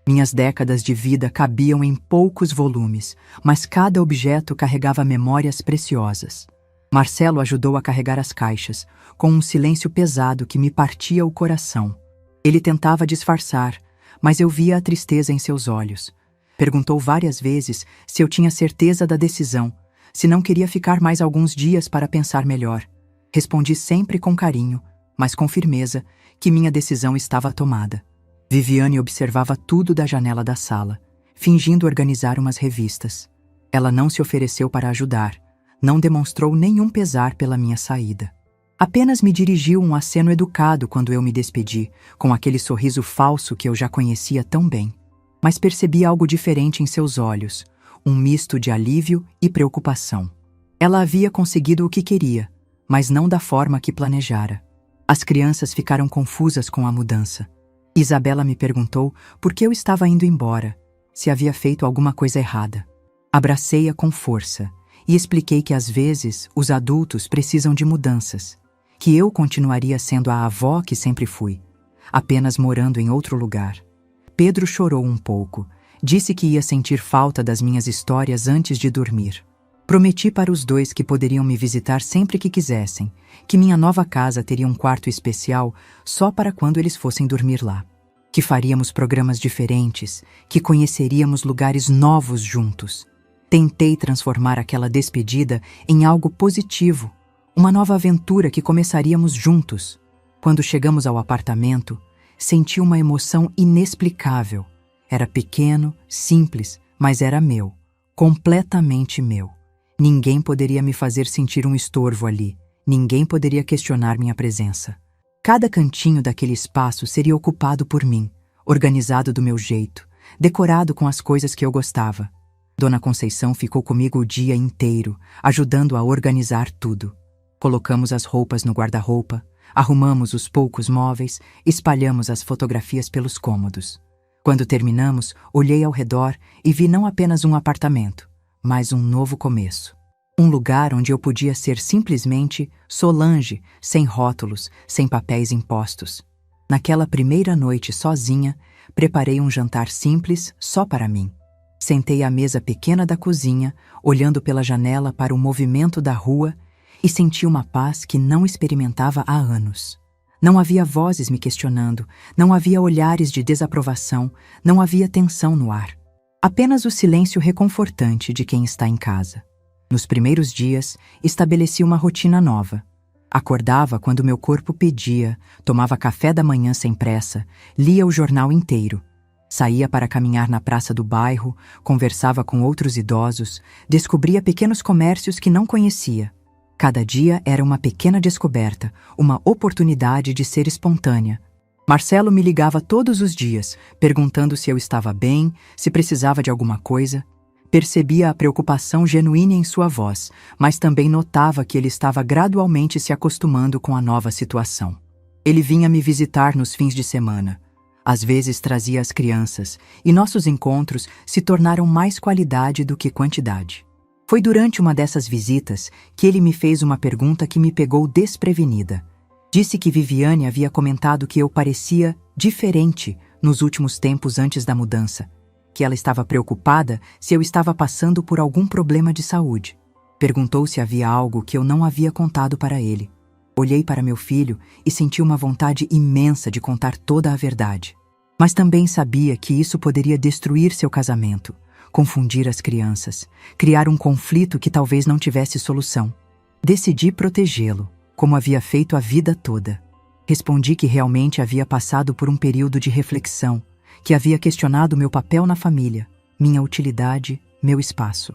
Minhas décadas de vida cabiam em poucos volumes, mas cada objeto carregava memórias preciosas. Marcelo ajudou a carregar as caixas, com um silêncio pesado que me partia o coração. Ele tentava disfarçar, mas eu via a tristeza em seus olhos. Perguntou várias vezes se eu tinha certeza da decisão, se não queria ficar mais alguns dias para pensar melhor. Respondi sempre com carinho, mas com firmeza, que minha decisão estava tomada. Viviane observava tudo da janela da sala, fingindo organizar umas revistas. Ela não se ofereceu para ajudar, não demonstrou nenhum pesar pela minha saída. Apenas me dirigiu um aceno educado quando eu me despedi, com aquele sorriso falso que eu já conhecia tão bem. Mas percebi algo diferente em seus olhos, um misto de alívio e preocupação. Ela havia conseguido o que queria, mas não da forma que planejara. As crianças ficaram confusas com a mudança. Isabela me perguntou por que eu estava indo embora, se havia feito alguma coisa errada. Abracei-a com força e expliquei que às vezes os adultos precisam de mudanças, que eu continuaria sendo a avó que sempre fui, apenas morando em outro lugar. Pedro chorou um pouco, disse que ia sentir falta das minhas histórias antes de dormir. Prometi para os dois que poderiam me visitar sempre que quisessem, que minha nova casa teria um quarto especial só para quando eles fossem dormir lá, que faríamos programas diferentes, que conheceríamos lugares novos juntos. Tentei transformar aquela despedida em algo positivo, uma nova aventura que começaríamos juntos. Quando chegamos ao apartamento, senti uma emoção inexplicável. Era pequeno, simples, mas era meu, completamente meu. Ninguém poderia me fazer sentir um estorvo ali. Ninguém poderia questionar minha presença. Cada cantinho daquele espaço seria ocupado por mim, organizado do meu jeito, decorado com as coisas que eu gostava. Dona Conceição ficou comigo o dia inteiro, ajudando a organizar tudo. Colocamos as roupas no guarda-roupa, arrumamos os poucos móveis, espalhamos as fotografias pelos cômodos. Quando terminamos, olhei ao redor e vi não apenas um apartamento, mas um novo começo. Um lugar onde eu podia ser simplesmente Solange, sem rótulos, sem papéis impostos. Naquela primeira noite sozinha, preparei um jantar simples só para mim. Sentei à mesa pequena da cozinha, olhando pela janela para o movimento da rua e senti uma paz que não experimentava há anos. Não havia vozes me questionando, não havia olhares de desaprovação, não havia tensão no ar. Apenas o silêncio reconfortante de quem está em casa. Nos primeiros dias, estabeleci uma rotina nova. Acordava quando meu corpo pedia, tomava café da manhã sem pressa, lia o jornal inteiro. Saía para caminhar na praça do bairro, conversava com outros idosos, descobria pequenos comércios que não conhecia. Cada dia era uma pequena descoberta, uma oportunidade de ser espontânea. Marcelo me ligava todos os dias, perguntando se eu estava bem, se precisava de alguma coisa. Percebia a preocupação genuína em sua voz, mas também notava que ele estava gradualmente se acostumando com a nova situação. Ele vinha me visitar nos fins de semana. Às vezes trazia as crianças, e nossos encontros se tornaram mais qualidade do que quantidade. Foi durante uma dessas visitas que ele me fez uma pergunta que me pegou desprevenida. Disse que Viviane havia comentado que eu parecia diferente nos últimos tempos antes da mudança, que ela estava preocupada se eu estava passando por algum problema de saúde. Perguntou se havia algo que eu não havia contado para ele. Olhei para meu filho e senti uma vontade imensa de contar toda a verdade. Mas também sabia que isso poderia destruir seu casamento, confundir as crianças, criar um conflito que talvez não tivesse solução. Decidi protegê-lo, como havia feito a vida toda. Respondi que realmente havia passado por um período de reflexão, que havia questionado meu papel na família, minha utilidade, meu espaço.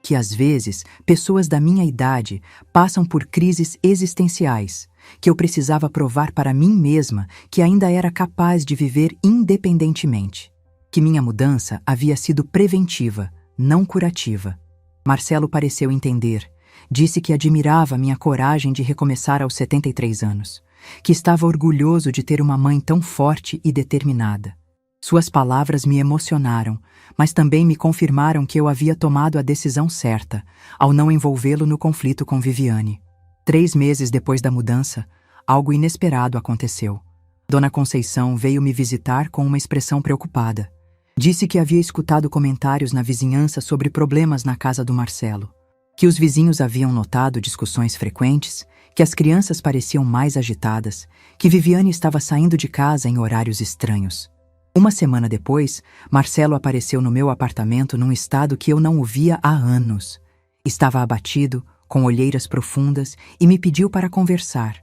Que às vezes, pessoas da minha idade passam por crises existenciais, que eu precisava provar para mim mesma que ainda era capaz de viver independentemente. Que minha mudança havia sido preventiva, não curativa. Marcelo pareceu entender. Disse que admirava minha coragem de recomeçar aos 73 anos, que estava orgulhoso de ter uma mãe tão forte e determinada. Suas palavras me emocionaram, mas também me confirmaram que eu havia tomado a decisão certa, ao não envolvê-lo no conflito com Viviane. 3 meses depois da mudança, algo inesperado aconteceu. Dona Conceição veio me visitar com uma expressão preocupada. Disse que havia escutado comentários na vizinhança sobre problemas na casa do Marcelo, que os vizinhos haviam notado discussões frequentes, que as crianças pareciam mais agitadas, que Viviane estava saindo de casa em horários estranhos. Uma semana depois, Marcelo apareceu no meu apartamento num estado que eu não o via há anos. Estava abatido, com olheiras profundas, e me pediu para conversar.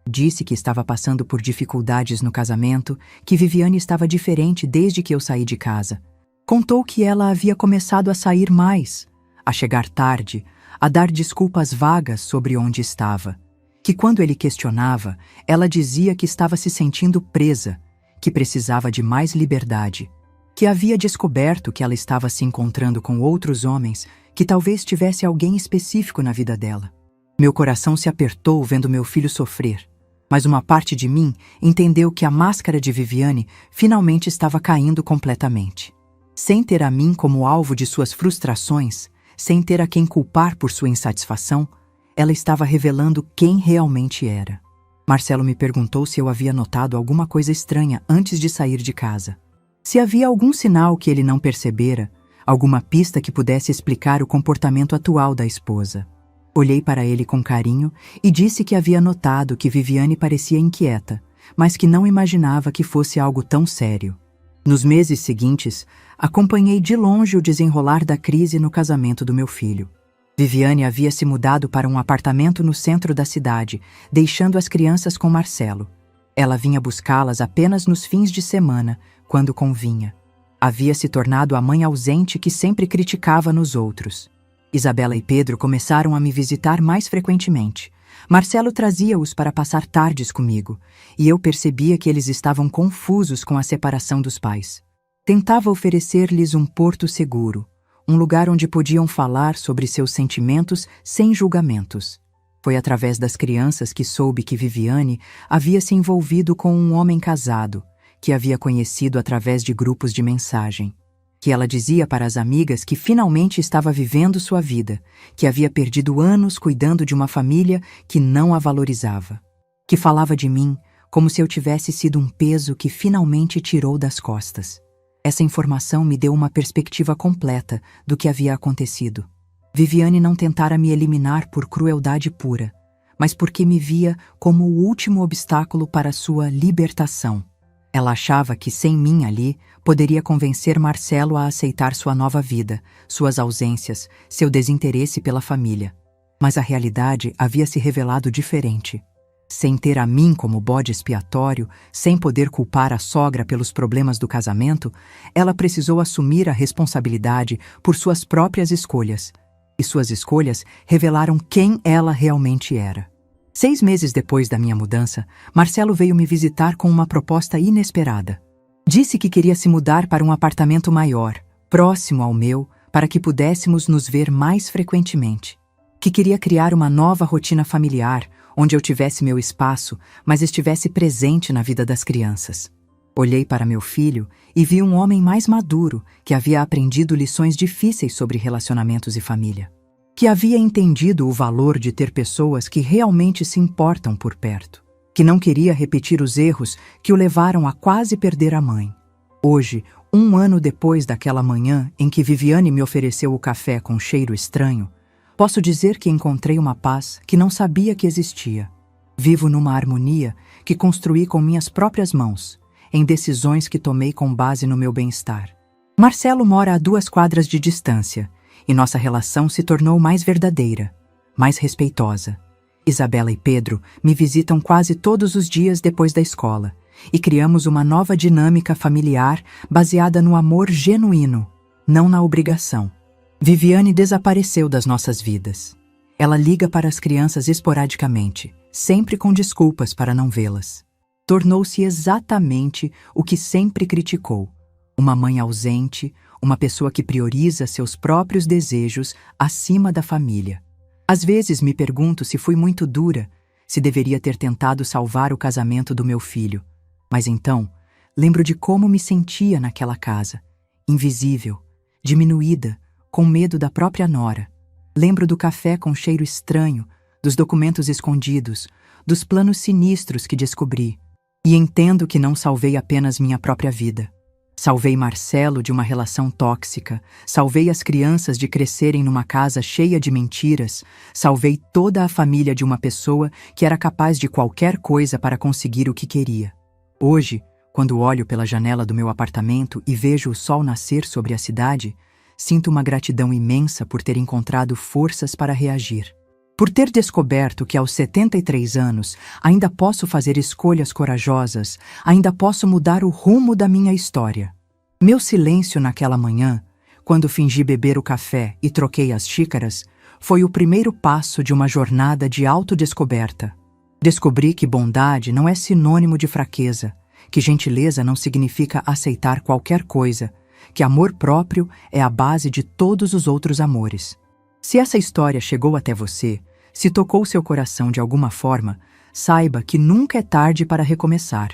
Disse que estava passando por dificuldades no casamento, que Viviane estava diferente desde que eu saí de casa. Contou que ela havia começado a sair mais, a chegar tarde, a dar desculpas vagas sobre onde estava. Que quando ele questionava, ela dizia que estava se sentindo presa, que precisava de mais liberdade, que havia descoberto que ela estava se encontrando com outros homens, que talvez tivesse alguém específico na vida dela. Meu coração se apertou vendo meu filho sofrer, mas uma parte de mim entendeu que a máscara de Viviane finalmente estava caindo completamente. Sem ter a mim como alvo de suas frustrações, sem ter a quem culpar por sua insatisfação, ela estava revelando quem realmente era. Marcelo me perguntou se eu havia notado alguma coisa estranha antes de sair de casa. Se havia algum sinal que ele não percebera, alguma pista que pudesse explicar o comportamento atual da esposa. Olhei para ele com carinho e disse que havia notado que Viviane parecia inquieta, mas que não imaginava que fosse algo tão sério. Nos meses seguintes, acompanhei de longe o desenrolar da crise no casamento do meu filho. Viviane havia se mudado para um apartamento no centro da cidade, deixando as crianças com Marcelo. Ela vinha buscá-las apenas nos fins de semana, quando convinha. Havia se tornado a mãe ausente que sempre criticava nos outros. Isabela e Pedro começaram a me visitar mais frequentemente. Marcelo trazia-os para passar tardes comigo, e eu percebia que eles estavam confusos com a separação dos pais. Tentava oferecer-lhes um porto seguro, um lugar onde podiam falar sobre seus sentimentos sem julgamentos. Foi através das crianças que soube que Viviane havia se envolvido com um homem casado, que havia conhecido através de grupos de mensagem. Que ela dizia para as amigas que finalmente estava vivendo sua vida, que havia perdido anos cuidando de uma família que não a valorizava. Que falava de mim como se eu tivesse sido um peso que finalmente tirou das costas. Essa informação me deu uma perspectiva completa do que havia acontecido. Viviane não tentara me eliminar por crueldade pura, mas porque me via como o último obstáculo para sua libertação. Ela achava que, sem mim ali, poderia convencer Marcelo a aceitar sua nova vida, suas ausências, seu desinteresse pela família. Mas a realidade havia se revelado diferente. Sem ter a mim como bode expiatório, sem poder culpar a sogra pelos problemas do casamento, ela precisou assumir a responsabilidade por suas próprias escolhas. E suas escolhas revelaram quem ela realmente era. 6 meses depois da minha mudança, Marcelo veio me visitar com uma proposta inesperada. Disse que queria se mudar para um apartamento maior, próximo ao meu, para que pudéssemos nos ver mais frequentemente. Que queria criar uma nova rotina familiar, onde eu tivesse meu espaço, mas estivesse presente na vida das crianças. Olhei para meu filho e vi um homem mais maduro, que havia aprendido lições difíceis sobre relacionamentos e família. Que havia entendido o valor de ter pessoas que realmente se importam por perto. Que não queria repetir os erros que o levaram a quase perder a mãe. Hoje, 1 ano depois daquela manhã em que Viviane me ofereceu o café com cheiro estranho, posso dizer que encontrei uma paz que não sabia que existia. Vivo numa harmonia que construí com minhas próprias mãos, em decisões que tomei com base no meu bem-estar. Marcelo mora a 2 quadras de distância, e nossa relação se tornou mais verdadeira, mais respeitosa. Isabela e Pedro me visitam quase todos os dias depois da escola, e criamos uma nova dinâmica familiar baseada no amor genuíno, não na obrigação. Viviane desapareceu das nossas vidas. Ela liga para as crianças esporadicamente, sempre com desculpas para não vê-las. Tornou-se exatamente o que sempre criticou: uma mãe ausente, uma pessoa que prioriza seus próprios desejos acima da família. Às vezes me pergunto se fui muito dura, se deveria ter tentado salvar o casamento do meu filho. Mas então, lembro de como me sentia naquela casa, invisível, diminuída, com medo da própria nora. Lembro do café com cheiro estranho, dos documentos escondidos, dos planos sinistros que descobri. E entendo que não salvei apenas minha própria vida. Salvei Marcelo de uma relação tóxica, salvei as crianças de crescerem numa casa cheia de mentiras, salvei toda a família de uma pessoa que era capaz de qualquer coisa para conseguir o que queria. Hoje, quando olho pela janela do meu apartamento e vejo o sol nascer sobre a cidade, sinto uma gratidão imensa por ter encontrado forças para reagir. Por ter descoberto que aos 73 anos ainda posso fazer escolhas corajosas, ainda posso mudar o rumo da minha história. Meu silêncio naquela manhã, quando fingi beber o café e troquei as xícaras, foi o primeiro passo de uma jornada de autodescoberta. Descobri que bondade não é sinônimo de fraqueza, que gentileza não significa aceitar qualquer coisa, que amor próprio é a base de todos os outros amores. Se essa história chegou até você, se tocou seu coração de alguma forma, saiba que nunca é tarde para recomeçar,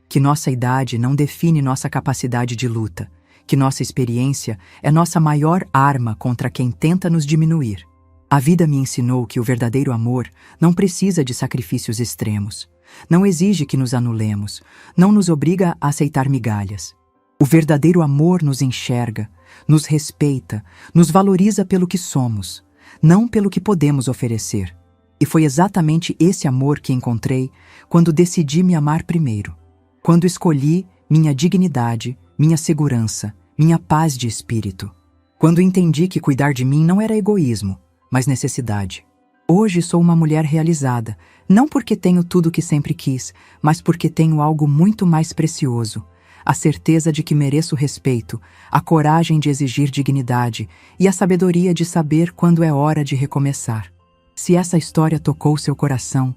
que nossa idade não define nossa capacidade de luta, que nossa experiência é nossa maior arma contra quem tenta nos diminuir. A vida me ensinou que o verdadeiro amor não precisa de sacrifícios extremos, não exige que nos anulemos, não nos obriga a aceitar migalhas. O verdadeiro amor nos enxerga, nos respeita, nos valoriza pelo que somos, não pelo que podemos oferecer. E foi exatamente esse amor que encontrei quando decidi me amar primeiro. Quando escolhi minha dignidade, minha segurança, minha paz de espírito. Quando entendi que cuidar de mim não era egoísmo, mas necessidade. Hoje sou uma mulher realizada, não porque tenho tudo o que sempre quis, mas porque tenho algo muito mais precioso: a certeza de que mereço respeito, a coragem de exigir dignidade e a sabedoria de saber quando é hora de recomeçar. Se essa história tocou seu coração,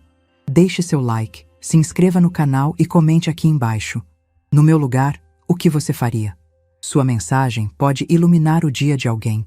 deixe seu like, se inscreva no canal e comente aqui embaixo. No meu lugar, o que você faria? Sua mensagem pode iluminar o dia de alguém.